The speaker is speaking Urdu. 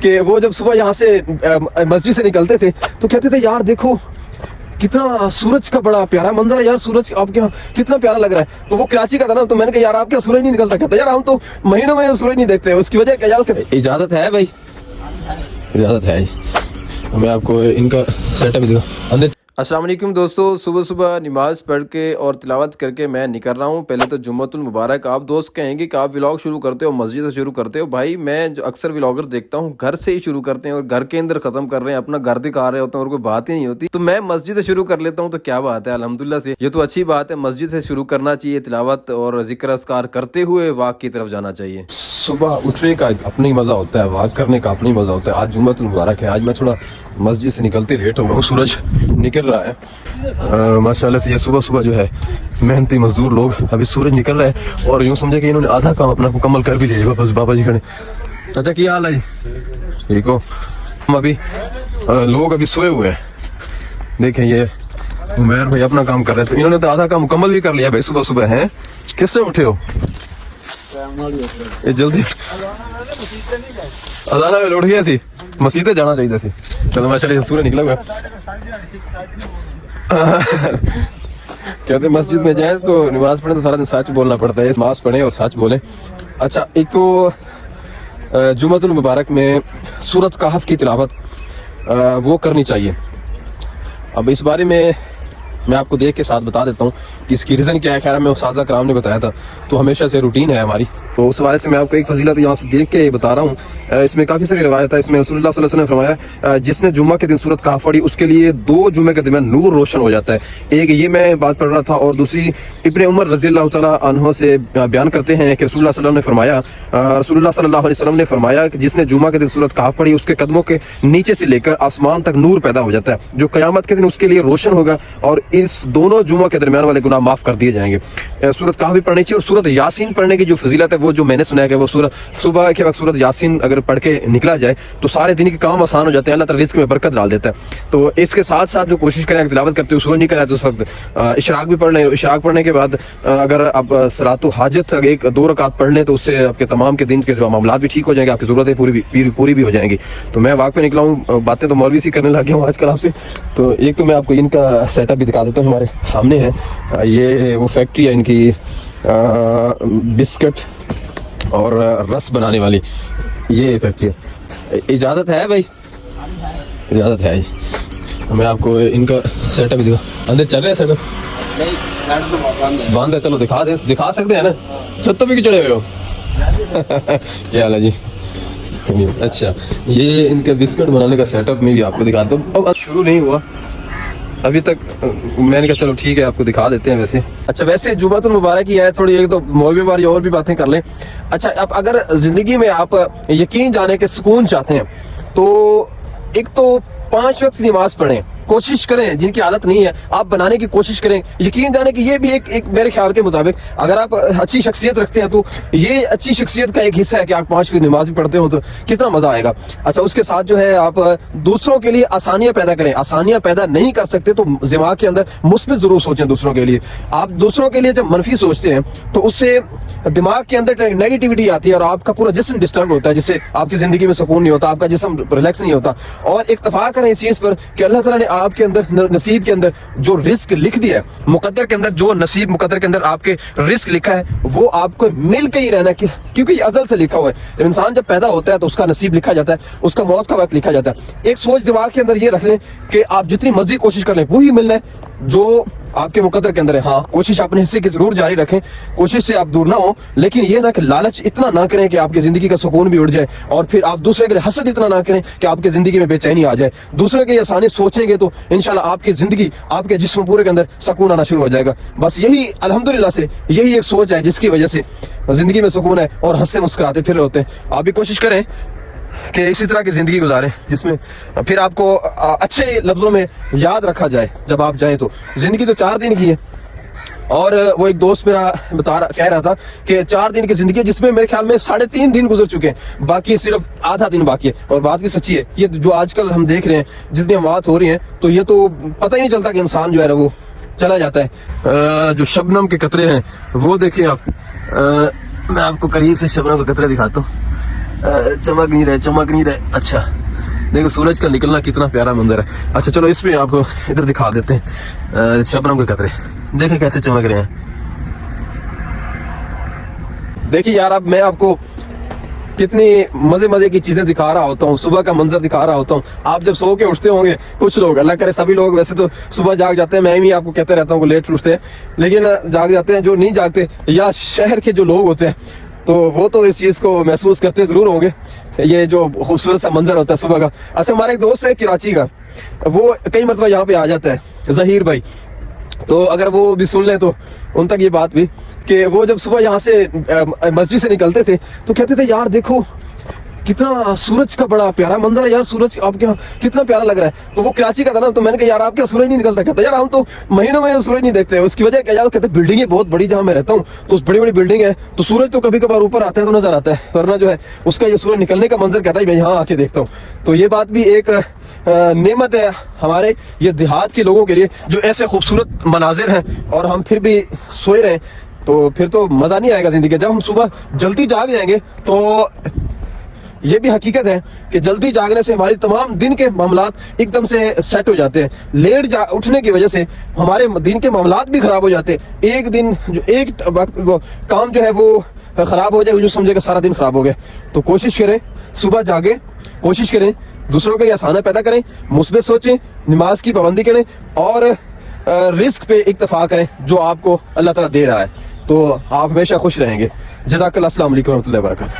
کہ وہ جب صبح یہاں سے مسجد سے نکلتے تھے تو کہتے تھے یار دیکھو کتنا سورج کا بڑا پیارا منظر ہے یار، سورج آپ کے یہاں کتنا پیارا لگ رہا ہے. تو وہ کراچی کا تھا نا، تو میں نے کہا یار آپ کیا سورج نہیں نکلتا؟ کہتا یار ہم تو مہینوں مہینوں سورج نہیں دیکھتے. اس کی وجہ کیا یار؟ اجازت ہے بھائی، اجازت ہے. میں آپ کو ان کا سیٹ اپ دکھاؤں. السلام علیکم دوستو، صبح صبح نماز پڑھ کے اور تلاوت کر کے میں نکل رہا ہوں. پہلے تو جمعۃ المبارک. آپ دوست کہیں گے کہ آپ ولاگ شروع کرتے ہو مسجد سے شروع کرتے ہو. بھائی میں جو اکثر ولاگر دیکھتا ہوں گھر سے ہی شروع کرتے ہیں اور گھر کے اندر ختم کر رہے ہیں، اپنا گھر دکھا رہے ہوتے ہیں اور کوئی بات ہی نہیں ہوتی. تو میں مسجد سے شروع کر لیتا ہوں تو کیا بات ہے، الحمدللہ سے یہ تو اچھی بات ہے. مسجد سے شروع کرنا چاہیے، تلاوت اور ذکر اذکار کرتے ہوئے واک کی طرف جانا چاہیے. صبح اٹھنے کا اپنی مزہ ہوتا ہے، واک کرنے کا اپنی مزہ ہوتا ہے. آج جمعۃ المبارک ہے. آج میں تھوڑا مسجد سے نکلتے لیٹ ہو گیا ہوں، سورج نکل رہا ہے ماشاءاللہ سے. یہ صبح صبح جو ہے محنتی مزدور لوگ ابھی سورج نکل رہا ہے اور یوں سمجھے کہ انہوں نے آدھا کام اپنا مکمل کر بھی لیا. بس بابا جی کھڑے. چاچا کیا حال ہے جی؟ ٹھیک ہو؟ ہم ابھی لوگ ابھی سوئے ہوئے ہیں. دیکھیں یہ عمیر بھائی اپنا کام کر رہے تھے، انہوں نے تو آدھا کام مکمل بھی کر لیا. بھائی صبح صبح ہیں، کس سے اٹھے ہو؟ یہ جلدی اذان میں اٹھ گیا تھی، مسجد جانا چاہیے تھی. چلو ماشاءاللہ سورج نکلا ہوا. کہتے مسجد میں جائیں تو نماز پڑھیں تو سارا دن سچ بولنا پڑتا ہے. نماز پڑھیں اور سچ بولیں. اچھا، ایک تو جمعۃ المبارک میں سورۃ کہف کی تلاوت وہ کرنی چاہیے. اب اس بارے میں آپ کو دیکھ کے ساتھ بتا دیتا ہوں کہ اس کی ریزن کیا ہے. خیر ہمیں اساتذہ کرام نے بتایا تھا، تو ہمیشہ سے روٹین ہے ہماری. تو اس حوالے سے میں آپ کو ایک فضیلت یہاں سے دیکھ کے بتا رہا ہوں. اس میں کافی ساری روایت ہے. اس میں رسول اللہ صلی اللہ علیہ وسلم نے فرمایا جس نے جمعہ کے دن سورۃ کہف پڑھی اس کے لیے 2 جمعے کے درمیان نور روشن ہو جاتا ہے. ایک یہ میں بات پڑھ رہا تھا، اور دوسری ابن عمر رضی اللہ تعالیٰ عنہ سے بیان کرتے ہیں کہ رسول اللہ صلی اللہ علیہ وسلم نے فرمایا، رسول اللہ صلی اللہ علیہ وسلم نے فرمایا کہ جس نے جمعہ کے دن سورۃ کہف پڑھی اس کے قدموں کے نیچے سے لے کر آسمان تک نور پیدا ہو جاتا ہے جو قیامت کے دن اس کے لیے روشن ہوگا، اور اس دونوں جمعہ کے درمیان والے گناہ معاف کر دیے جائیں گے. سورۃ کہف بھی پڑھنی چاہیے. اور سورۃ یاسین پڑھنے کی جو فضیلت ہے وہ جو میں نے سنا ہے کہ وہ صبح کے وقت سورۃ یاسین اگر پڑھ کے نکلا جائے تو سارے دن کے کام آسان ہو جاتے ہیں. اللہ تعالیٰ رزق میں برکت ڈال دیتا ہے. تو اس کے ساتھ ساتھ جو کوشش کریں کہ تلاوت کرتے ہوئے سورج نکل آئے تو اس وقت اشراق بھی پڑھ لیں. اشراق پڑھنے کے بعد اگر آپ صلاۃ حاجت 1-2 رکعت پڑھ لیں تو اس سے آپ کے تمام کے دن کے جو معاملات بھی ٹھیک ہو جائیں گے، آپ کی ضرورتیں پوری بھی ہو جائیں گی. تو میں واقع پہ نکلا ہوں، باتیں تو مولوی سی کرنے لگا ہوں آج کل آپ سے. تو ایک تو میں آپ کو ان کا سیٹ اپ بھی دکھا دیتا ہوں. ہمارے سامنے ہے یہ وہ فیکٹری ہے ان کی بسکٹ اور رس بنانے والی، یہ فیکٹری ہے. اجازت ہے بھائی؟ اجازت ہے. میں آپ کو ان کا سیٹ اپ دکھاؤں. اندر چل رہا ہے سیٹ اپ؟ بند ہے. چلو دکھا سکتے ہیں نا. چھت پہ کیوں چڑھے ہوئے ہو؟ کیا حال ہے جی؟ اچھا، یہ ان کا بسکٹ بنانے کا سیٹ اپ میں بھی آپ کو دکھاتا ہوں. اب شروع نہیں ہوا ابھی تک، میں نے کہا چلو ٹھیک ہے آپ کو دکھا دیتے ہیں. ویسے جمعۃ المبارک ہی ہے، تھوڑی ایک تو مولوی باری اور بھی باتیں کر لیں. اچھا، اب اگر زندگی میں آپ یقین جانے کے سکون چاہتے ہیں تو ایک تو 5 وقت کی نماز پڑھیں. کوشش کریں، جن کی عادت نہیں ہے آپ بنانے کی کوشش کریں. یقین جانے کہ یہ بھی ایک میرے خیال کے مطابق اگر آپ اچھی شخصیت رکھتے ہیں تو یہ اچھی شخصیت کا ایک حصہ ہے کہ آپ 5 وقت نماز بھی پڑھتے ہو تو کتنا مزہ آئے گا. اچھا، اس کے ساتھ جو ہے آپ دوسروں کے لیے آسانیاں پیدا کریں. آسانیاں پیدا نہیں کر سکتے تو دماغ کے اندر مثبت ضرور سوچیں. دوسروں کے لیے آپ دوسروں کے لیے جب منفی سوچتے ہیں تو اس سے دماغ کے اندر نیگیٹیوٹی آتی ہے اور آپ کا پورا جسم ڈسٹرب ہوتا ہے، جس سے آپ کی زندگی میں سکون نہیں ہوتا، آپ کا جسم ریلیکس نہیں ہوتا. اور اکتفا کریں اس چیز پر کہ اللہ تعالیٰ نے آپ کے اندر نصیب کے اندر جو رزق لکھ دیا ہے، مقدر کے اندر جو نصیب مقدر کے اندر آپ کے رزق لکھا ہے وہ آپ کو مل کے ہی رہنا، کیونکہ یہ ازل سے لکھا ہوا ہے. انسان جب پیدا ہوتا ہے تو اس کا نصیب لکھا جاتا ہے، اس کا موت کا وقت لکھا جاتا ہے. ایک سوچ دماغ کے اندر یہ رکھ لیں کہ آپ جتنی مرضی کوشش کر لیں وہی ملنا ہے جو آپ کے مقدر کے اندر ہے. ہاں، کوشش اپنے حصے کی ضرور جاری رکھیں، کوشش سے آپ دور نہ ہوں، لیکن یہ نہ کہ لالچ اتنا نہ کریں کہ آپ کی زندگی کا سکون بھی اڑ جائے، اور پھر آپ دوسرے کے لیے حسد اتنا نہ کریں کہ آپ کی زندگی میں بے چینی آ جائے. دوسرے کے لیے آسانی سوچیں گے تو انشاءاللہ آپ کی زندگی، آپ کے جسم پورے کے اندر سکون آنا شروع ہو جائے گا. بس یہی الحمدللہ سے یہی ایک سوچ ہے جس کی وجہ سے زندگی میں سکون ہے اور ہنستے مسکراتے پھر ہوتے ہیں. آپ بھی کوشش کریں کہ اسی طرح کی زندگی گزاریں جس میں پھر آپ کو اچھے لفظوں میں یاد رکھا جائے جب آپ جائیں. تو زندگی تو 4 دن کی ہے، اور وہ ایک دوست میرا کہہ رہا تھا کہ 4 دن کی زندگی ہے جس میں میرے خیال میں 3.5 دن گزر چکے ہیں، باقی صرف آدھا دن باقی ہے. اور بات بھی سچی ہے، یہ جو آج کل ہم دیکھ رہے ہیں جتنی موات ہو رہی ہیں تو یہ تو پتہ ہی نہیں چلتا کہ انسان جو ہے وہ چلا جاتا ہے. جو شبنم کے قطرے ہیں وہ دیکھیں آپ. میں آپ کو قریب سے شبنم کے قطرے دکھاتا ہوں. چمک نہیں رہے. اچھا دیکھو سورج کا نکلنا کتنا پیارا منظر ہے. اچھا چلو اس میں آپ کو ادھر دکھا دیتے ہیں شبنم کے قطرے دیکھیں کیسے چمک رہے ہیں. دیکھیے یار اب میں آپ کو کتنی مزے کی چیزیں دکھا رہا ہوتا ہوں, صبح کا منظر دکھا رہا ہوتا ہوں. آپ جب سو کے اٹھتے ہوں گے, کچھ لوگ, اللہ کرے سبھی لوگ ویسے تو صبح جاگ جاتے ہیں, میں بھی آپ کو کہتے رہتا ہوں کہ لیٹ اٹھتے ہیں, لیکن جاگ جاتے ہیں. جو نہیں جاگتے یا شہر کے جو لوگ ہوتے ہیں تو وہ تو اس چیز کو محسوس کرتے ضرور ہوں گے, یہ جو خوبصورت سا منظر ہوتا ہے صبح کا. اچھا ہمارا ایک دوست ہے کراچی کا, وہ کئی مرتبہ یہاں پہ آ جاتا ہے, ظہیر بھائی, تو اگر وہ بھی سن لیں تو ان تک یہ بات بھی کہ وہ جب صبح یہاں سے مسجد سے نکلتے تھے تو کہتے تھے یار دیکھو کتنا سورج کا بڑا پیارا منظر ہے یار, سورج آپ کے یہاں کتنا پیارا لگ رہا ہے. تو وہ کراچی کا تھا نا, تو میں نے کہا یار آپ کے سورج نہیں نکلتا. کہتا یار ہم تو مہینوں سورج نہیں دیکھتے. اس کی وجہ کیا یار, کہتے بلڈنگیں بہت بڑی جہاں میں رہتا ہوں تو اس بڑی بلڈنگ ہے تو سورج تو کبھی کبھار اوپر آتا ہے تو نظر آتا ہے, ورنہ جو ہے اس کا یہ سورج نکلنے کا منظر کہتا ہے میں یہاں آ کے دیکھتا ہوں. تو یہ بات بھی ایک نعمت ہے ہمارے یہ دیہات کے لوگوں کے لیے, جو ایسے خوبصورت مناظر ہیں اور ہم پھر بھی سوئے رہے تو پھر تو مزہ نہیں آئے گا زندگی. جب ہم صبح جلدی جاگ جائیں گے تو یہ بھی حقیقت ہے کہ جلدی جاگنے سے ہماری تمام دن کے معاملات ایک دم سے سیٹ ہو جاتے ہیں. لیٹ اٹھنے کی وجہ سے ہمارے دن کے معاملات بھی خراب ہو جاتے ہیں. ایک دن جو ایک وقت وہ کام جو ہے وہ خراب ہو جائے, جو سمجھے کہ سارا دن خراب ہو گیا. تو کوشش کریں صبح جاگیں, کوشش کریں دوسروں کے لیے آسانہ پیدا کریں, مثبت سوچیں, نماز کی پابندی کریں اور رزق پہ اکتفا کریں جو آپ کو اللہ تعالیٰ دے رہا ہے, تو آپ ہمیشہ خوش رہیں گے. جزاک اللہ. السلام علیکم ورحمۃ اللہ وبرکاتہ.